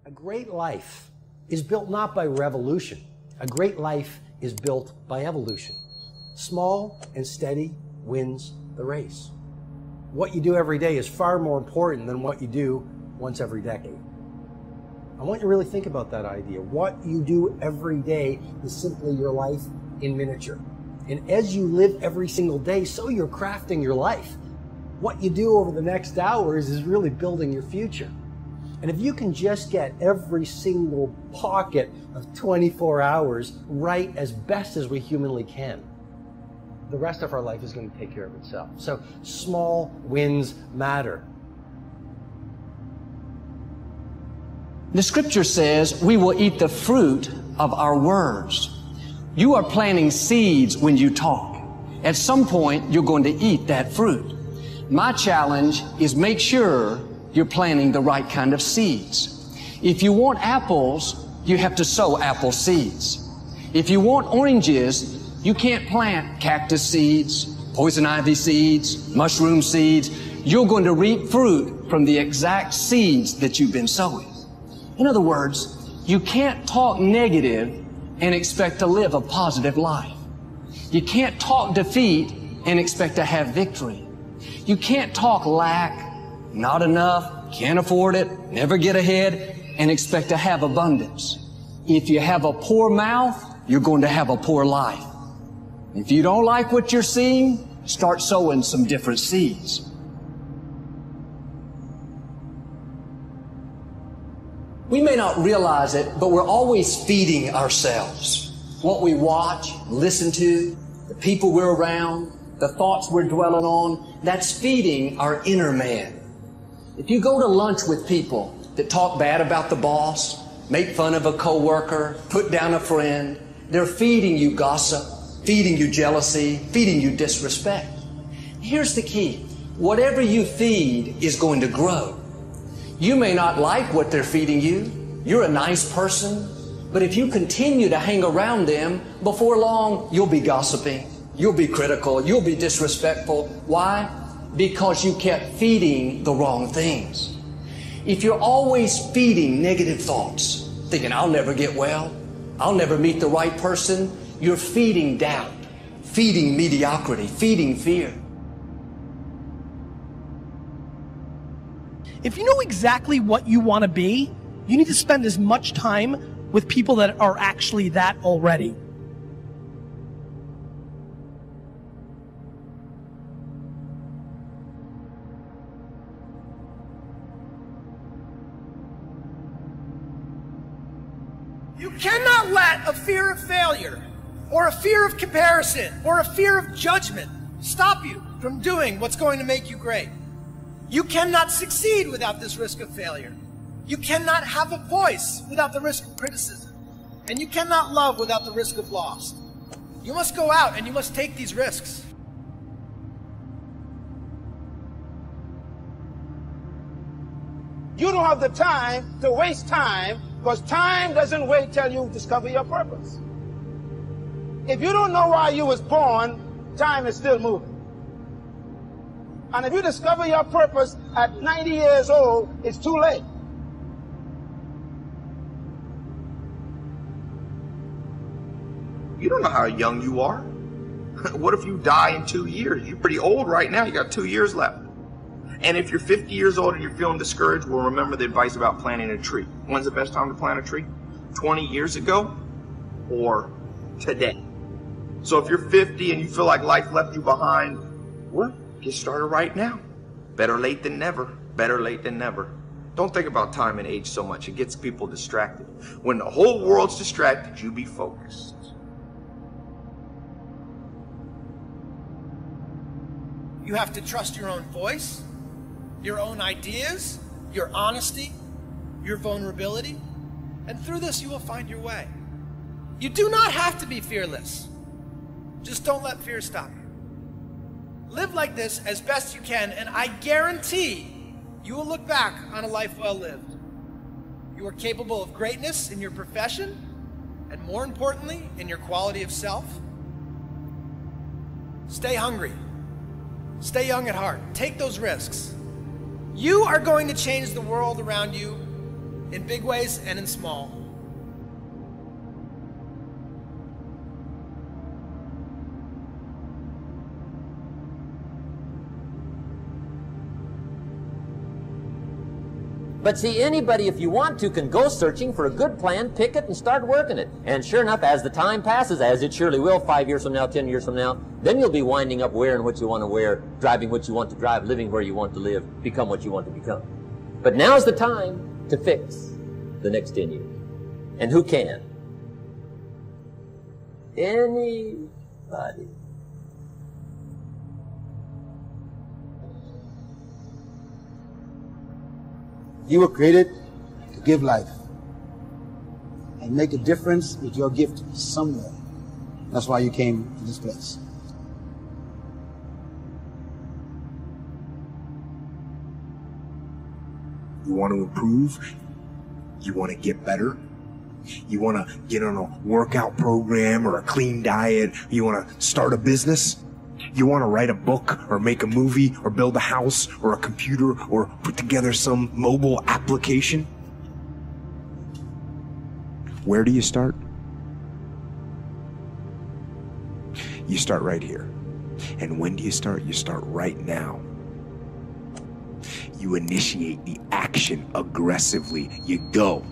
A great life is built not by revolution. A great life is built by evolution. Small and steady wins the race. What you do every day is far more important than what you do once every decade. I want you to really think about that idea. What you do every day is simply your life in miniature. And as you live every single day, so you're crafting your life. What you do over the next hours is really building your future. And if you can just get every single pocket of 24 hours right as best as we humanly can, the rest of our life is going to take care of itself. So small wins matter. The scripture says we will eat the fruit of our words. You are planting seeds when you talk. At some point, you're going to eat that fruit. My challenge is make sure you're planting the right kind of seeds. If you want apples, you have to sow apple seeds. If you want oranges, you can't plant cactus seeds, poison ivy seeds, mushroom seeds. You're going to reap fruit from the exact seeds that you've been sowing. In other words, you can't talk negative and expect to live a positive life. You can't talk defeat and expect to have victory. You can't talk lack, not enough, can't afford it, never get ahead, and expect to have abundance. If you have a poor mouth, you're going to have a poor life. If you don't like what you're seeing, start sowing some different seeds. We may not realize it, but we're always feeding ourselves. What we watch, listen to, the people we're around, the thoughts we're dwelling on, that's feeding our inner man. If you go to lunch with people that talk bad about the boss, make fun of a coworker, put down a friend, they're feeding you gossip, feeding you jealousy, feeding you disrespect. Here's the key. Whatever you feed is going to grow. You may not like what they're feeding you. You're a nice person. But if you continue to hang around them, before long, you'll be gossiping. You'll be critical. You'll be disrespectful. Why? Because you kept feeding the wrong things. If you're always feeding negative thoughts, thinking, I'll never get well, I'll never meet the right person, you're feeding doubt, feeding mediocrity, feeding fear. If you know exactly what you want to be, you need to spend as much time with people that are actually that already. You cannot let a fear of failure, or a fear of comparison, or a fear of judgment stop you from doing what's going to make you great. You cannot succeed without this risk of failure. You cannot have a voice without the risk of criticism. And you cannot love without the risk of loss. You must go out and you must take these risks. You don't have the time to waste time, because time doesn't wait till you discover your purpose. If you don't know why you was born, time is still moving. And if you discover your purpose at 90 years old, it's too late. You don't know how young you are. What if you die in 2 years? You're pretty old right now. You got 2 years left. And if you're 50 years old and you're feeling discouraged, well, remember the advice about planting a tree. When's the best time to plant a tree? 20 years ago or today? So if you're 50 and you feel like life left you behind, well, get started right now. Better late than never. Better late than never. Don't think about time and age so much. It gets people distracted. When the whole world's distracted, you be focused. You have to trust your own voice, your own ideas, your honesty, your vulnerability, and through this you will find your way. You do not have to be fearless. Just don't let fear stop you. Live like this as best you can, and I guarantee you will look back on a life well lived. You are capable of greatness in your profession, and more importantly, in your quality of self. Stay hungry. Stay young at heart. Take those risks. You are going to change the world around you in big ways and in small. But see, anybody, if you want to, can go searching for a good plan, pick it, and start working it. And sure enough, as the time passes, as it surely will 5 years from now, 10 years from now, then you'll be winding up wearing what you want to wear, driving what you want to drive, living where you want to live, become what you want to become. But now's the time to fix the next 10 years. And who can? Anybody. You were created to give life and make a difference with your gift somewhere. That's why you came to this place. You want to improve? You want to get better? You want to get on a workout program or a clean diet? You want to start a business? You want to write a book or make a movie or build a house or a computer or put together some mobile application? Where do you start? You start right here. And when do you start? You start right now. You initiate the action aggressively. You go.